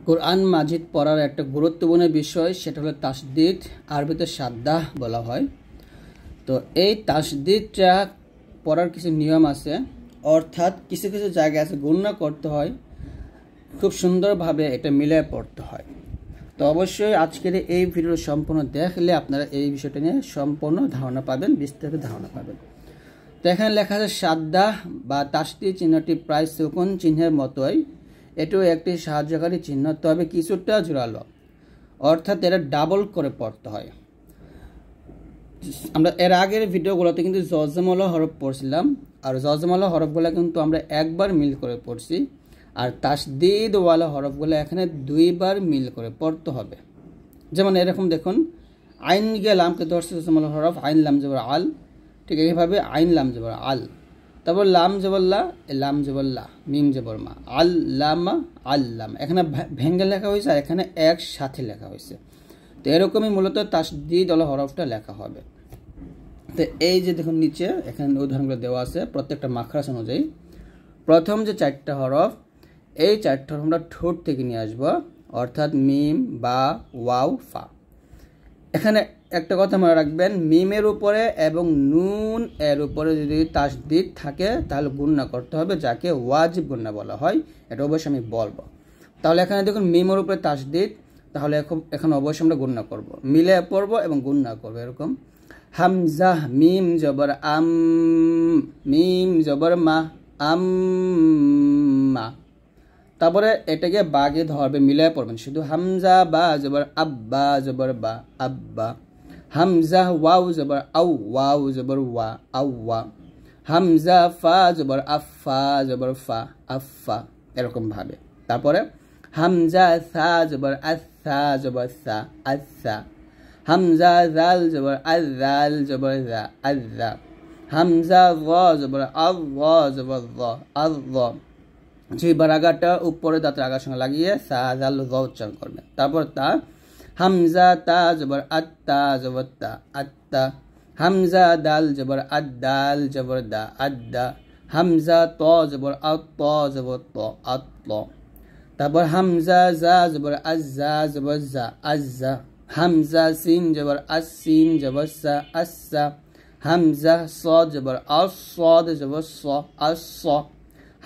কোরআন মাজিদ পড়ার একটা গুরুত্বপূর্ণ বিষয়, সেটা হলো তাসদিদ, আরবিতে সাদ্দাহ বলা হয়। তো এই তাসদিদটা পড়ার কিছু নিয়ম আছে, অর্থাৎ কিছু কিছু জায়গায় আছে গণনা করতে হয়, খুব সুন্দরভাবে এটা মিলিয়ে পড়তে হয়। তো অবশ্যই আজকের এই ভিডিও সম্পূর্ণ দেখলে আপনারা এই বিষয়টা নিয়ে সম্পূর্ণ ধারণা পাবেন, বিস্তারিত ধারণা পাবেন। তো এখানে লেখা আছে সাদ্দাহ বা তাসদিদ চিহ্নটি প্রায় সুকুন চিহ্নের মতোই, এটাও একটি সাহায্যকারী চিহ্ন, তবে কিছুটা জোরালো, অর্থাৎ এটা ডাবল করে পড়তে হয়। আমরা এর আগের ভিডিওগুলোতে কিন্তু জজমওয়ালা হরফ পড়ছিলাম, আর জজমওয়ালা হরফগুলো কিন্তু আমরা একবার মিল করে পড়ছি, আর তাসদিদওয়ালা হরফগুলো এখানে দুইবার মিল করে পড়তে হবে। যেমন এরকম দেখুন, আইন গিয়ে লামকে ধরছে জজমওয়ালা হরফ, আইন লাম জবর আল, ঠিক এইভাবে আইন লাম জবর আল, তারপর লাম জবল্লা, লাম জবল্লা, মিম জবর মা, আল্লামা আল্লাম, এখানে ভেঙ্গে লেখা হয়েছে আর এখানে একসাথে লেখা হয়েছে। তো এরকমই মূলত তাসদিদওয়ালা হরফটা লেখা হবে। তো এই যে দেখুন নিচে এখানে উদাহরণগুলো দেওয়া আছে প্রত্যেকটা মাখরাজ অনুযায়ী। প্রথম যে চারটা হরফ, এই চারটা হরফ আমরা ঠোঁট থেকে নিয়ে আসবো, অর্থাৎ মিম, বা, ওয়াও, ফা। এখানে একটা কথা মনে রাখবেন, মিমের উপরে এবং নুন এর উপরে যদি তাসদিদ থাকে তাহলে গুণনা করতে হবে, যাকে ওয়াজিব গুণনা বলা হয়। এটা অবশ্যই আমি বলবো। তাহলে এখানে দেখুন মিমের উপরে তাসদিদ, তাহলে এখন অবশ্যই আমরা গুণনা করব, মিলে পড়বো এবং গুণনা করবো। এরকম হামজা মিম জবর আম, মিম জবর মা, আম্মা। তারপরে এটাকে বাগে ধরবে, মিলায় পড়বেন শুধু। হামজা বা জবর আব্বা জবর বা, আব্বা। হামজা ওয়াও জবর আউ, ওয়াও জবর ওয়া, আউয়া। হামজা ফা জবর আফা জবর ফা, আফা। এরকম ভাবে। তারপরে হামজা সা জবর আসা জবর সা, আসা। হামজা জাল জবর আজাল জবর জা, আজা। হামজা র জবর আর জবর র, আর। যে বারাগাটা উপরে দাঁতের আগার সঙ্গে লাগিয়ে সা জাল র উচ্চারণ করবে। তারপর তা, হামজা তা জবর আত্তা জবর তা, আত্তা। হামজা দাল জবর আদাল জবর দা, আদ্দা। হামজা ত জবর আত জবর ত, আত্ত। তারপর হামজা জা জবর আজ্জা জবর জা, আজ্জা। হামজা সিন জবর আসিন জবর সা, আসা। হামজা স জবর আসদ জবর স, আস।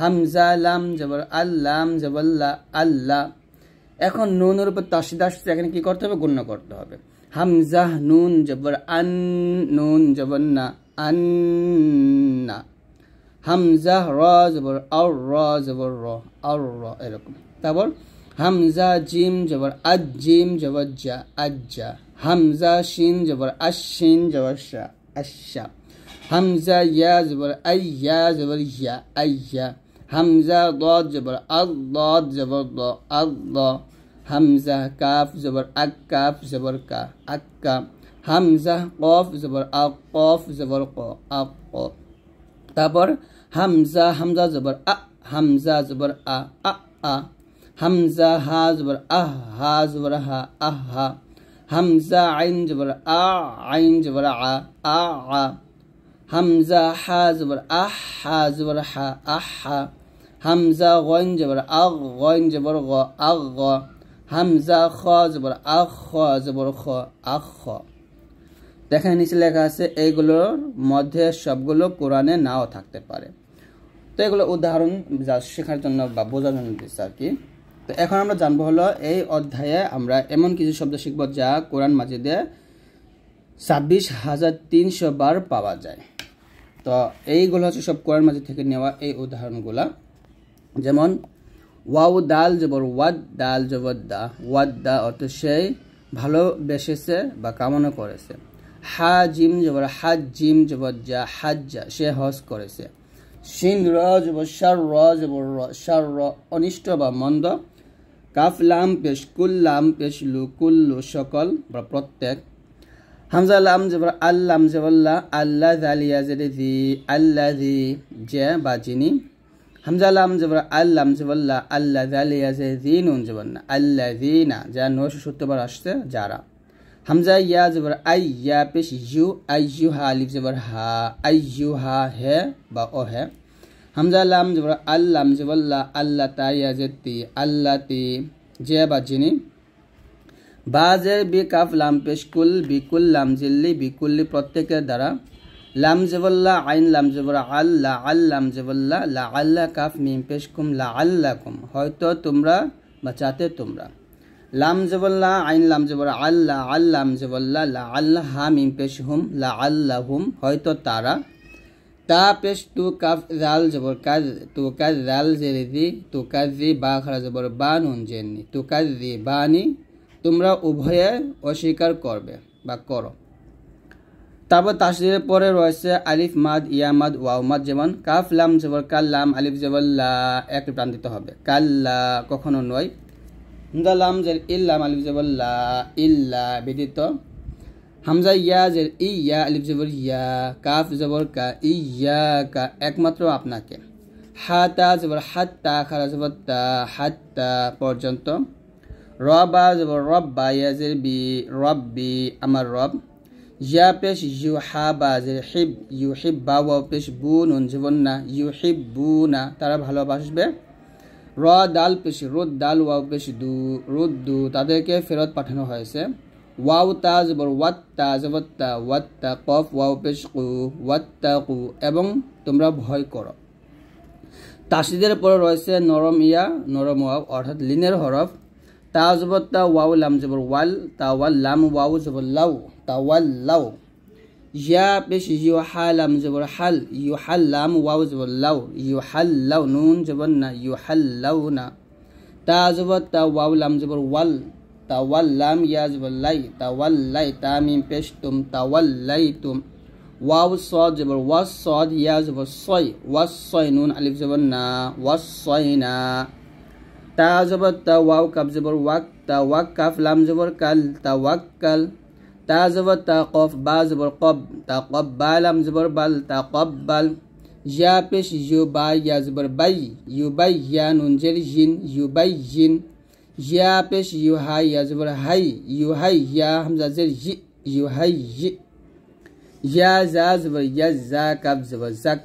হামজা লাম জবর আল্লাম জবর লা, আল্লাহ। এখন নুনের উপর তাসদিদ আসছে, এখানে কি করতে হবে? গুণনা করতে হবে। হামজা নুন জবর আন, নুন জবর না, আন্না। হামজা র জবর আর, র জবর র, আর র। এরকম। তারপর হামজা জিম জবর আজ, জিম জবর জা, আজ্জা। হামজা শিন জবর আশিন জবর শা, আশা। হামজা ইয়া জবর আইয়া জবর ইয়া, আইয়া। হামজা দ জবর আদ জবর দ, আদ। হামজা কাফ জবর আক, কাফ জবর কা, আক্কা। হামজা কফ জবর আ, কফ জবর ক, আক। তারপর হামজা, হামজা জবর আ, হামজা জবর আ, আ। হামজা হা জবর আহ, হা জবর হা, আহা। হামজা আইন জবর আ, আইন জবর আ, আ। হামজা হা জবর আহ, হা জবর হা, আহা। হামজা গইন জবর আগ, গইন জবর গ, আগ। হামজা খ জবর আখ, খ জবর খ, আখ। দেখেন নিচে লেখা আছে, এইগুলোর মধ্যে সবগুলো কোরআনে নাও থাকতে পারে। তো এগুলো উদাহরণ যা শেখার জন্য বা বোঝার জন্য দিচ্ছে আর কি। তো এখন আমরা জানবো হলো, এই অধ্যায়ে আমরা এমন কিছু শব্দ শিখব যা কোরআন মাজিদে 26,300 বার পাওয়া যায়। তো এইগুলো হচ্ছে সব কোরআন মাজিদ থেকে নেওয়া এই উদাহরণগুলা। যেমন ওয়াও দাল জবর ওয়াদ, দাল জবর দা, ওয়াদ্দা, অর্থ সেই ভালোবেসেছে বা কামনা করেছে। হা জিম জবর হাজ, জিম জবর যা, হাজ্জা, সে হজ করেছে। শিন র জবর শার, র জবর র, শার র, অনিষ্ট বা মন্দ। কাফ লাম পেশ কুল, লাম পেশ লু, কুল্লু, সকল বা প্রত্যেক। হামজা লাম জবর আল্লাম জবল্লা, আল্লাহ জালিয়া জেরে জি, আল্লাহ জি, যে বা যিনি। হামজা লাম জবর আল্লাম জবল্লা, আল্লাহ জালিয়া জে জি, নুন জবর না, আল্লাহ জি না, যা 970 বার আসছে, যারা। হামজা ইয়া জবর আইয়া পেশ ইউ, আইয়ু হা, আলিফ জবর হা, আইয়ু হা, হে বা ও হে। হামজা লাম জবর আল্লাম জবল্লা, আল্লাহ তাইয়া জেতি, আল্লাহ তি, যে বা যিনি। বা জের বি কাফ লাম পেশ কুল বিকুল লাম জিল্লি বিকুল্লি প্রত্যেকের দ্বারা। লাম জবল্লা আইন লাম জবর আল্লা আল লাম জবল্লা লা আল্লা কাফ মিম পেশ কুম লা আল্লাকুম হয়তো তোমরা বা চাতে তোমরা। লাম জবল্লা আইন লাম জবর আল্লা আল লাম জবল্লা লা আল্লাহ হা মিম পেশ হুম লা আল্লাহুম হয়তো তারা। তা পেশ তু কাফ জাল জবর কাজ তু কাজ জাল জেরি তু কাজ জি বা খারা জবর বা নুন জেননি তু কাজ জি বানি তোমরা উভয়ে অস্বীকার করবে বা করো। তারপর তাসদীরের পরে রয়েছে আলিফ মাদ ইয়া মাদ ওয়াও মাদ, যেমন কাফ লাম জবর কাল লাম আলিফ জবর লা একটি প্রাণ দিতে হবে, কাল্লা কখনো নয়। হামজা লাম জের ইল্লাম আলিফ জবর লা ইল্লা ব্যতীত। হামজা ইয়া জের ইয়া আলিফ জবর ইয়া কাফ জবর কা ইয়া কা একমাত্র আপনাকে। হাতা জবর হাত্তা খারা জবর তা হাত্তা পর্যন্ত। রবা জবর রব্বা ইয়া জের বি রব্বি আমার রব। ইয়া পেশ ইউ হা বা জের হিব ইউ হিব বা ওয়াও পেশ বু নুন জীবন না ইউ হিব বু না তারা ভালোবাসবে। র দাল পেশ রুদ দাল ওয়াও পেশ দু রুদ্দু তাদেরকে ফেরত পাঠানো হয়েছে। ওয়াও তা জবর ওয়াত্তা জবত্তা ওয়াত্তা কফ ওয়াও পেশ কু ওয়াত্তা কু এবং তোমরা ভয় করো। তাসদীদের পরে রয়েছে নরম ইয়া নরম ওয়াও অর্থাৎ লিনের হরফ। তা জবত্তা ওয়াও লাম জবর ওয়াল তা ওয়াল লাম ওয়াও জবর লাউ তা ওয়াল লাউ। ইয়া পেশ ইউ হা লাম জবর হাল ইউ হাল লাম ওয়াও জবর লাউ ইউ হাল লাউ নুন জবর না ইউ হাল লাউ না। তা জবত্তা ওয়াও লাম জবর ওয়াল তা ওয়াল লাম ইয়া জবর লাই তা ওয়াল লাই তা মিম পেশ তুম তা ওয়াল লাই তুম। ওয়াও সদ জবর ওয়াস সদ ইয়া জবর সয় ওয়াস সয় নুন আলিফ জবর না ওয়াস সয় না। তা জবর তা ওয়াও কাফ জবর ওয়াক তা ওয়াক কাফ লাম জবর কাল তা ওয়াক্কাল। তা জবর তা কফ বা জবর কব তা কব বা লাম জবর বাল তা কব্বাল। ইয়া পেশ ইউ বা ইয়া জবর বাই ইউ বাই ইয়া নুন জের জিন ইউ বাই জিন। ইয়া পেশ ইউ হাই ইয়া জবর হাই ইউ হাই ইয়া হামজা জের জি ইউ হাই জি। ইয়া জা জবর ইয়া জা কাফ জবর জাক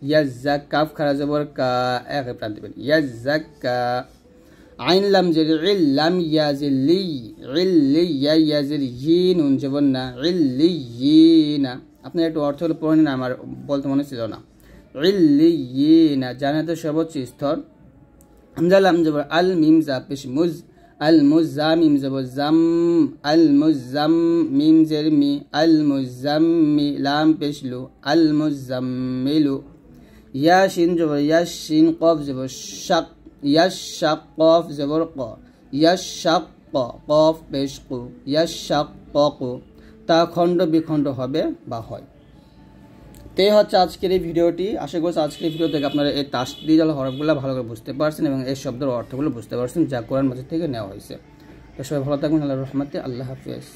ইয়া জা কাফ খারা জবর কা এক প্রাণ দিবেন ইয়া জাক্কা। আইন লাম জের ইল্লাম ইয়া জের লি ইল্লি ইয়া ইয়া জের ই নুন জবর না ইল্লিয়িনা। আপনার একটু অর্থ হলো পড়ে নিন, আমার বলতে মনে ছিল না। ইল্লিয়িনা জান্নাতের সর্বোচ্চ স্তর। হামজা লাম জবর আল মিম জা পেশ মুজ আল মুজা মিম জবর জাম আল মুজাম মিম জের মি আল মুজাম্মি লাম পেশ লু আল মুজাম্মিলু। ইয়া শিন জবর ইয়াশিন কফ জবর শাক ইয়াশাক কফ জবর ক ইয়াশাক কফ পেশ কু ইয়াশাক কু। তা খণ্ড বিখণ্ড হবে বা হয়। তে হচ্ছে আজকের এই ভিডিওটি। আশা করছি আজকের ভিডিও থেকে আপনারা এই তাসদীদ হরফগুলো ভালো করে বুঝতে পারছেন এবং এই শব্দের অর্থগুলো বুঝতে পারছেন যা কোরআন মাজিদ থেকে নেওয়া হয়েছে। তো সবাই ভালো থাকবেন, আল্লাহর রহমতে, আল্লাহ হাফেজ।